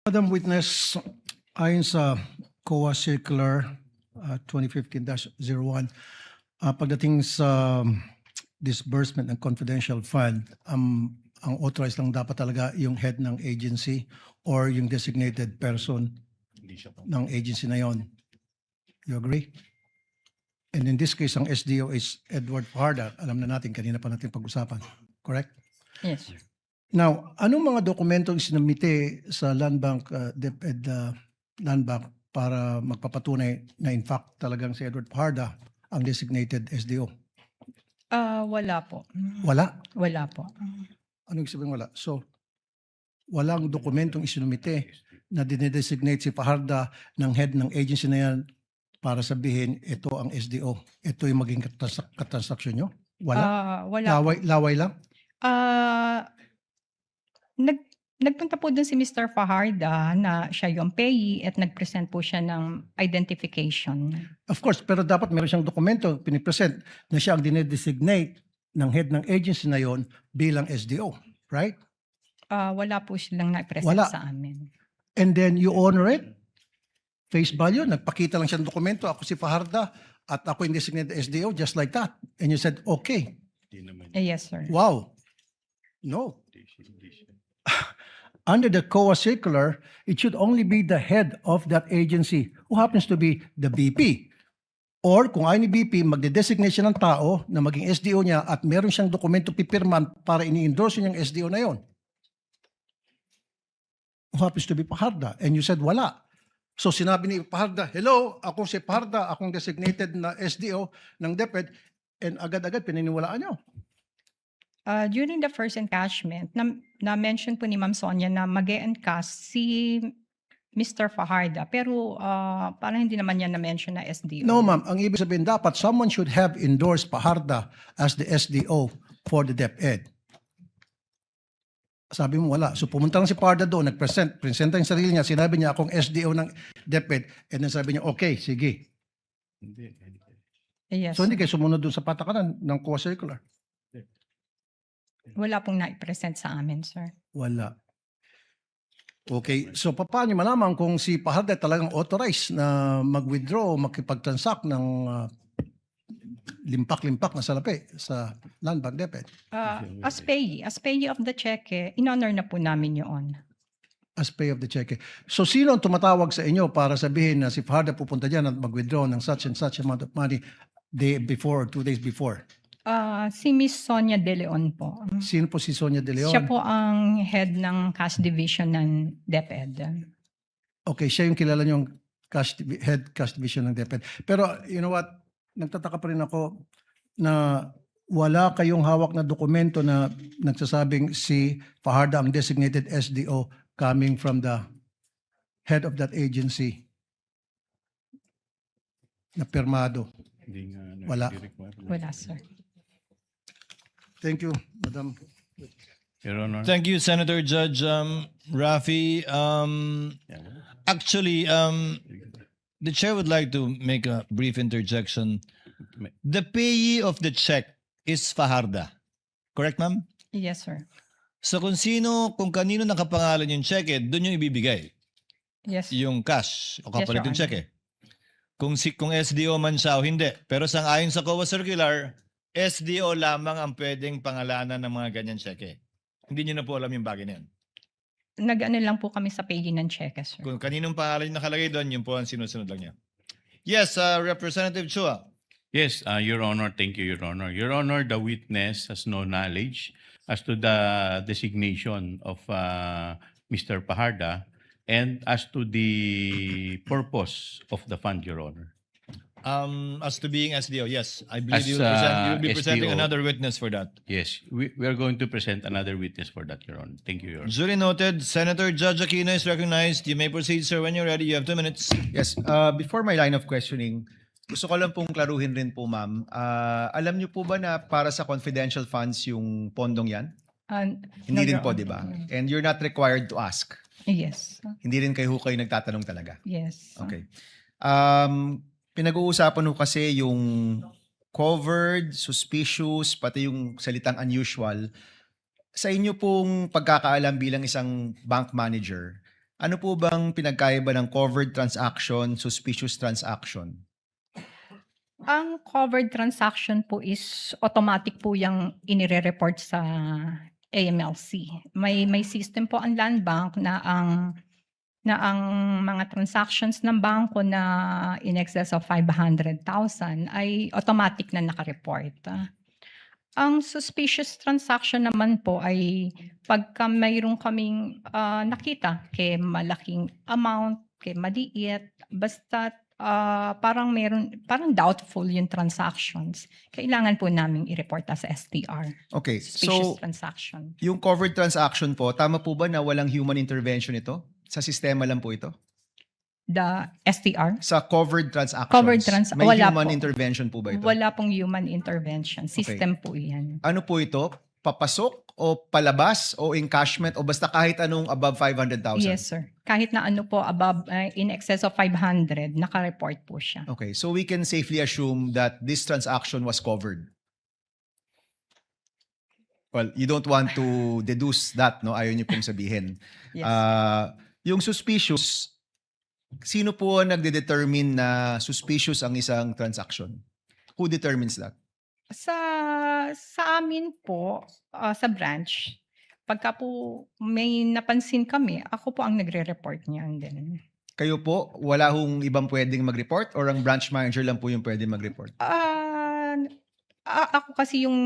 Madam Witness, ayon sa COA Circular 2015-01, pagdating sa disbursement ng confidential fund, ang authorized lang dapat talaga yung head ng agency or yung designated person ng agency na yon. You agree? And in this case, ang SDO is Edward Fajarda. Alam na natin, kanina pa natin pag-usapan. Correct? Yes. Now, anong mga dokumentong sinumite sa Land Bank, DepEd Land Bank para magpapatunay na in fact talagang si Edward Fajarda ang designated SDO? Wala po. Wala? Wala po. Ano ibig sabihin wala? So, walang dokumentong isinumite na dinedesignate si Fajarda ng head ng agency na yan para sabihin ito ang SDO. Ito yung maging katransaksyon nyo? Wala? Wala po. Laway lang? Nagpunta po dun si Mr. Fajarda na siya yung payee at nag-present po siya ng identification. Of course, pero dapat meron siyang dokumento pinipresent na siya ang dinedesignate ng head ng agency na yon bilang SDO, right? Wala po silang na-present Wala. sa amin. And then you honor it? Face value? Nagpakita lang siya ng dokumento, ako si Fajarda at ako yung designated SDO, just like that. And you said, okay. Yes, sir. Wow. No. Under the COA circular, it should only be the head of that agency who happens to be the BP. Or kung ayaw ni BP, magde-designate siya ng tao na maging SDO niya at meron siyang dokumento pipirman para ini-endorse niyang SDO na yon. Who happens to be Fajarda. And you said wala. So sinabi ni Fajarda, hello, ako si Fajarda, akong designated na SDO ng DepEd, and agad-agad pininiwalaan niyo. During the first encashment, na-mention po ni Ma'am Sonia na mag-e-encash si Mr. Fajarda. Pero parang hindi naman niya na-mention na SDO. No ma'am, ang ibig sabihin dapat someone should have endorsed Fajarda as the SDO for the DepEd. Sabi mo wala. So pumunta lang si Fajarda doon, presenta yung sarili niya, sinabi niya akong SDO ng DepEd, and then sabi niya, okay, sige. Yes. So hindi kayo sumunod doon sa patakaran ng COA circular? Wala pong na-present sa amin, sir. Wala. Okay, so paano niyo malaman kung si Fajarda talagang authorized na mag-withdraw o makipag-transact ng limpak-limpak na salapi sa Land Bank DepEd? As payee of the check, in-honor na po namin yun. As pay of the check. So sino ang tumatawag sa inyo para sabihin na si Fajarda pupunta dyan at mag-withdraw ng such and such amount of money day before or 2 days before? Si Miss Sonia De Leon po. Sino po si Sonia De Leon? Siya po ang head ng cash division ng DepEd. Okay, siya yung kilala niyong head cash division ng DepEd. Pero you know what, nagtataka pa rin ako na wala kayong hawak na dokumento na nagsasabing si Fajarda ang designated SDO coming from the head of that agency na pirmado. Wala. Wala, sir. Thank you, Madam. Your Honor. Thank you, Senator Judge Rafi. Actually, the chair would like to make a brief interjection. The payee of the check is Fajarda. Correct, ma'am? Yes, sir. So kung kanino nakapangalan yung check, doon yung ibibigay. Yes. Yung cash o Yes, kapalit Your yung check. Kung SDO man siya o hindi. Pero ayon sa COA Circular, SDO lamang ang pwedeng pangalanan ng mga ganyan check. Hindi niyo na po alam yung bagay na yan. Nag-ano lang po kami sa paging ng check, sir. Kung kaninong pangalan yung nakalagay doon, yun po ang sinusunod lang niya. Yes, Representative Chua. Yes, Your Honor. Thank you, Your Honor. Your Honor, the witness has no knowledge as to the designation of Mr. Fajarda and as to the purpose of the fund, Your Honor. As to being SDO, yes. I believe As, you will be presenting SDO. another witness for that. Yes, we are going to present another witness for that, Your Honor. Thank you, Your Honor. Duly noted. Senator Judge Aquino is recognized. You may proceed, sir, when you're ready. You have 2 minutes. Yes, before my line of questioning, gusto ko lang pong klaruhin rin po, ma'am. Alam niyo po ba na para sa confidential funds yung pondong yan? Hindi rin po, di ba? And you're not required to ask. Yes. Hindi rin kayo nagtatanong talaga. Yes. Okay. Pinag-uusapan ho kasi yung covered, suspicious, pati yung salitang unusual. Sa inyo pong pagkakaalam bilang isang bank manager, Ano po bang pinagkaiba ng covered transaction, suspicious transaction? Ang covered transaction po is automatic po yung inire-report sa AMLC. May system po ang Land Bank na ang mga transactions ng bangko na in excess of 500,000 ay automatic na naka-report. Ang suspicious transaction naman po ay pagka mayroon kaming nakita kay malaking amount, kay maliit, basta parang doubtful yung transactions. Kailangan po namin i-report sa STR. Okay, Suspicious so transaction. yung covered transaction po, tama po ba na walang human intervention ito? Sa sistema lang po ito? The STR? Sa covered transactions, may wala human po. intervention po ba ito? Wala pong human intervention. System po yan. Ano po ito? Papasok o palabas o encashment o basta kahit anong above 500,000? Yes, sir. Kahit na ano po above, in excess of 500, naka-report po siya. Okay, so we can safely assume that this transaction was covered. Well, you don't want to deduce that, no? Ayaw niyo pong sabihin. Yes. Yung suspicious, sino po ang nagde-determine na suspicious ang isang transaction? Who determines that? Sa amin po, sa branch, pagka po may napansin kami, ako po ang nagre-report niyan din. Kayo po, wala hong ibang pwedeng mag-report or ang branch manager lang po yung pwedeng mag-report? Ako kasi yung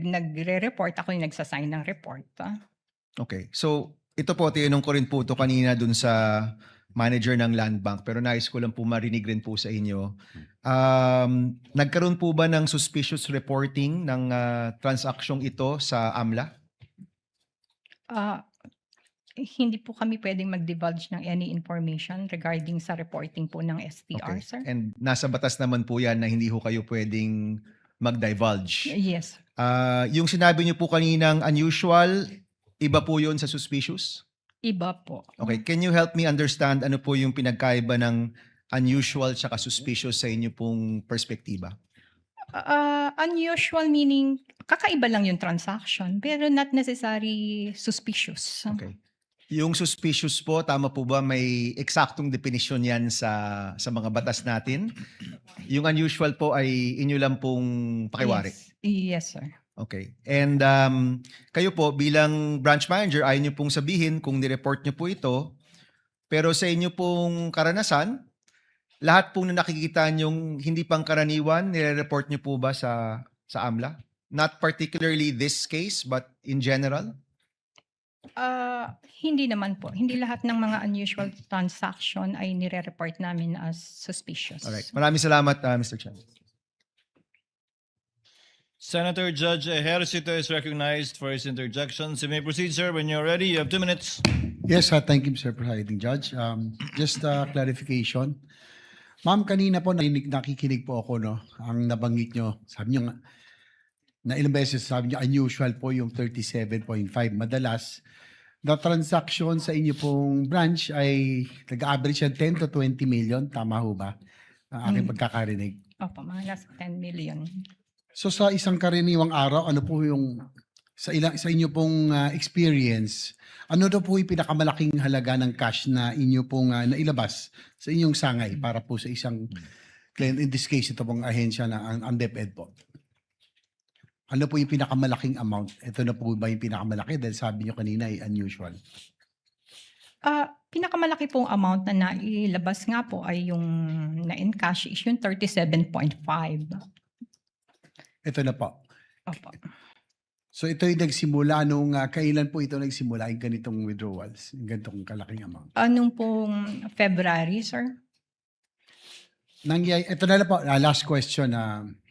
nagre-report, ako yung nagsasign ng report. Okay. So, ito po, tinanong ko rin po ito kanina dun sa manager ng Land Bank, pero nais ko lang po marinig rin po sa inyo. Nagkaroon po ba ng suspicious reporting ng transaksyong ito sa AMLA? Hindi po kami pwedeng mag-divulge ng any information regarding sa reporting po ng STR, Okay. sir. And nasa batas naman po yan na hindi ho kayo pwedeng mag-divulge. Yes. Yung sinabi niyo po kaninang unusual, iba po yun sa suspicious? Iba po. Okay, can you help me understand ano po yung pinagkaiba ng unusual tsaka suspicious sa inyo pong perspektiba? Unusual meaning kakaiba lang yung transaction pero not necessary suspicious. Okay. Yung suspicious po, tama po ba may eksaktong definisyon yan sa mga batas natin? Yung unusual po ay inyo lang pong pakiwari? Yes, sir. Okay. And kayo po bilang branch manager, ayaw nyo pong sabihin kung nireport nyo po ito, pero sa inyo pong karanasan, lahat pong na nakikita nyong hindi pang karaniwan, nire-report nyo po ba sa AMLA? Not particularly this case, but in general? Hindi naman po. Hindi lahat ng mga unusual transaction ay nire-report namin as suspicious. Alright. Maraming salamat, Mr. Chan. Senator Judge Ejercito is recognized for his interjections. You may proceed, sir, when you're ready. You have 2 minutes. Yes, thank you, Mr. Presiding Judge. Just a clarification. Ma'am, kanina po nakikinig po ako, no? Ang nabanggit nyo, sabi nyo nga, na ilang beses sabi nyo, unusual po yung 37.5. Madalas, the transaction sa inyo pong branch ay nag-average yan 10 to 20 million. Tama ho ba? Ang aking pagkakarinig. Opo, mga nasa 10 million. So sa isang karaniwang araw, ano po yung sa inyo pong experience, ano daw po yung pinakamalaking halaga ng cash na inyo pong nailabas sa inyong sangay para po sa isang client, in this case ito pong ahensya na ang DepEd po? Ano po yung pinakamalaking amount? Ito na po ba yung pinakamalaki dahil sabi nyo kanina ay unusual? Pinakamalaki pong amount na nailabas nga po ay yung na-encash is yung 37.5. Ito na po. Opo. So ito yung nagsimula nung kailan po ito nagsimula yung ganitong withdrawals, yung ganitong kalaking amount? Anong pong February, sir? Ito na lang po, last question,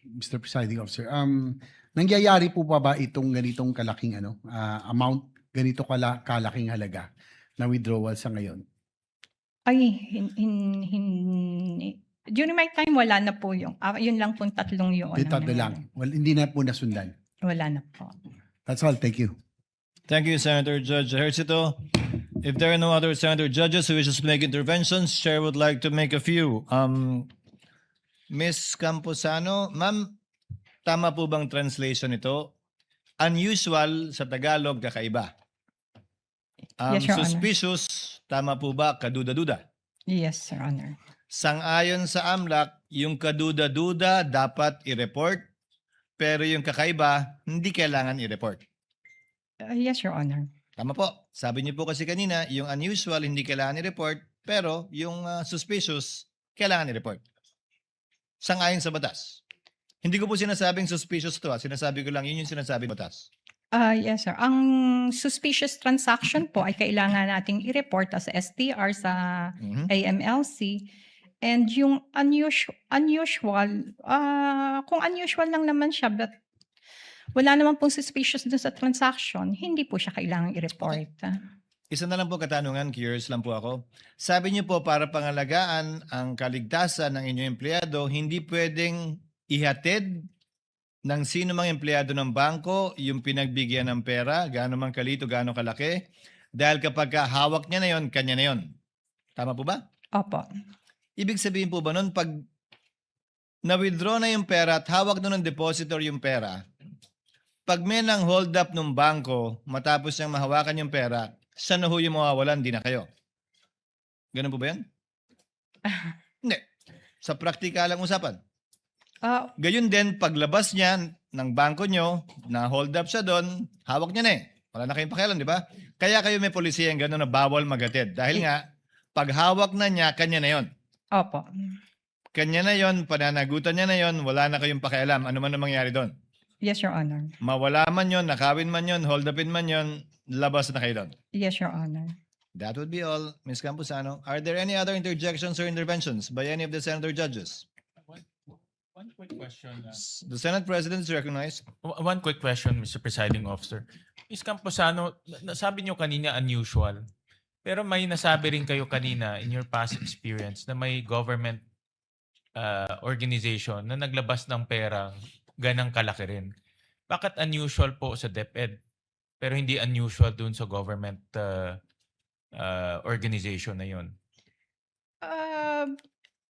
Mr. Presiding Officer. Nangyayari po ba itong ganitong kalaking amount, ganito kalaking halaga na withdrawal sa ngayon? Ay, during my time, wala na po yung, yun lang pong tatlong yun. Yung tatlo lang. Well, hindi na po nasundan. Wala na po. That's all. Thank you. Thank you, Senator Judge Ejercito. If there are no other senator judges who wishes to make interventions, Chair would like to make a few. Ms. Camposano, ma'am, tama po bang translation ito? Unusual sa Tagalog, kakaiba. Yes, Your Honor. Suspicious, tama po ba, kaduda-duda? Yes, Your Honor. Sang-ayon sa AMLAC, yung kaduda-duda dapat i-report, pero yung kakaiba, hindi kailangan i-report. Yes, Your Honor. Tama po. Sabi niyo po kasi kanina, yung unusual hindi kailangan i-report, pero yung suspicious, kailangan i-report. Sang-ayon sa batas. Hindi ko po sinasabing suspicious to. Sinasabi ko lang, yun yung sinasabi ng batas. Yes, sir. Ang suspicious transaction po ay kailangan nating i-report as STR sa Mhm. AMLC. And yung unusual, kung unusual lang naman siya, but wala naman pong suspicious dun sa transaction, hindi po siya kailangan i-report. Isa na lang po katanungan, curious lang po ako. Sabi niyo po para pangalagaan ang kaligtasan ng inyong empleyado, hindi pwedeng ihatid ng sino mang empleyado ng bangko yung pinagbigyan ng pera, gaano man kalito, gaano kalaki, dahil kapag hawak niya na yon, kanya na yon. Tama po ba? Opo. Ibig sabihin po ba nun, pag na-withdraw na yung pera at hawak nun ng depositor yung pera, pag may nang hold up ng bangko, matapos niyang mahawakan yung pera, siya na ho yung mawawalan, di na kayo. Ganun po ba yan? Hindi. Sa praktikal ang usapan. Gayun din, paglabas niya ng bangko nyo, na hold up siya doon, hawak niya na eh. Wala na kayong pakialam, di ba? Kaya kayo may polisiya yung gano'n na bawal magatid. Dahil nga, pag hawak na niya, kanya na yon. Opo. Kanya na yon, pananagutan niya na yon, wala na kayong pakialam. Ano man ang mangyari doon? Yes, Your Honor. Mawala man yon, nakawin man yon, hold upin man yon, labas na kayo doon. Yes, Your Honor. That would be all. Ms. Campuzano, are there any other interjections or interventions by any of the senator judges? One quick question. The Senate President is recognized. One quick question, Mr. Presiding Officer. Ms. Camposano, nasabi niyo kanina unusual. Pero may nasabi rin kayo kanina in your past experience na may government organization na naglabas ng pera ganang kalaki rin. Bakit unusual po sa DepEd pero hindi unusual dun sa government organization na yun?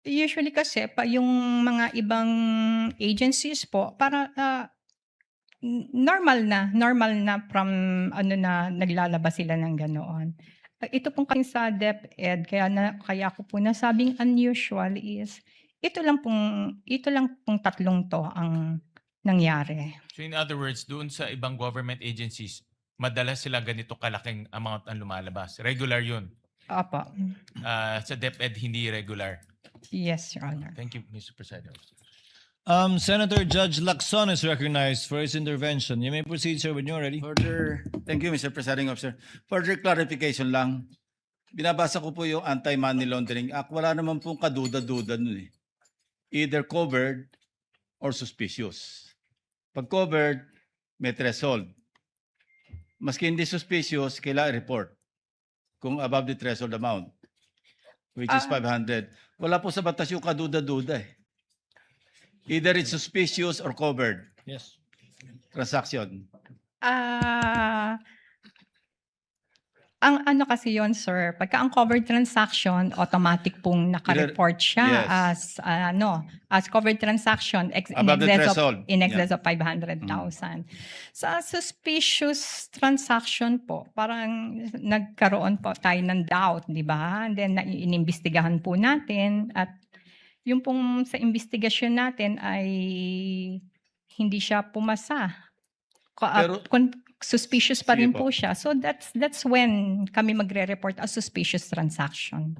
Usually kasi yung mga ibang agencies po para normal na from na naglalabas sila ng ganoon. Ito pong kasi sa DepEd kaya ko po nasabing unusual is ito lang pong tatlong to ang nangyari. So in other words, doon sa ibang government agencies, madalas sila ganito kalaking amount ang lumalabas. Regular yun. Opo. Sa DepEd, hindi regular. Yes, Your Honor. Thank you, Mr. President. Senator Judge Lacson is recognized for his intervention. You may proceed, sir, when you're ready. Thank you, Mr. Presiding Officer. Further clarification lang, binabasa ko po yung Anti-Money Laundering Act. Wala naman pong kaduda-duda nun eh. Either covered or suspicious. Pag covered, may threshold. Maski hindi suspicious, kailangan report kung above the threshold amount, which is 500. Wala po sa batas yung kaduda-duda eh. Either it's suspicious or covered Yes. transaction. Ang ano kasi yon, sir, pagka ang covered transaction, automatic pong naka-report siya Yes. as covered transaction Above the threshold. in excess of 500,000. Sa suspicious transaction po, parang nagkaroon po tayo ng doubt, di ba? And then inimbestigahan po natin at yung pong sa investigasyon natin ay hindi siya pumasa. Pero- Suspicious pa Sige rin po. po siya. So that's when kami magre-report as suspicious transaction.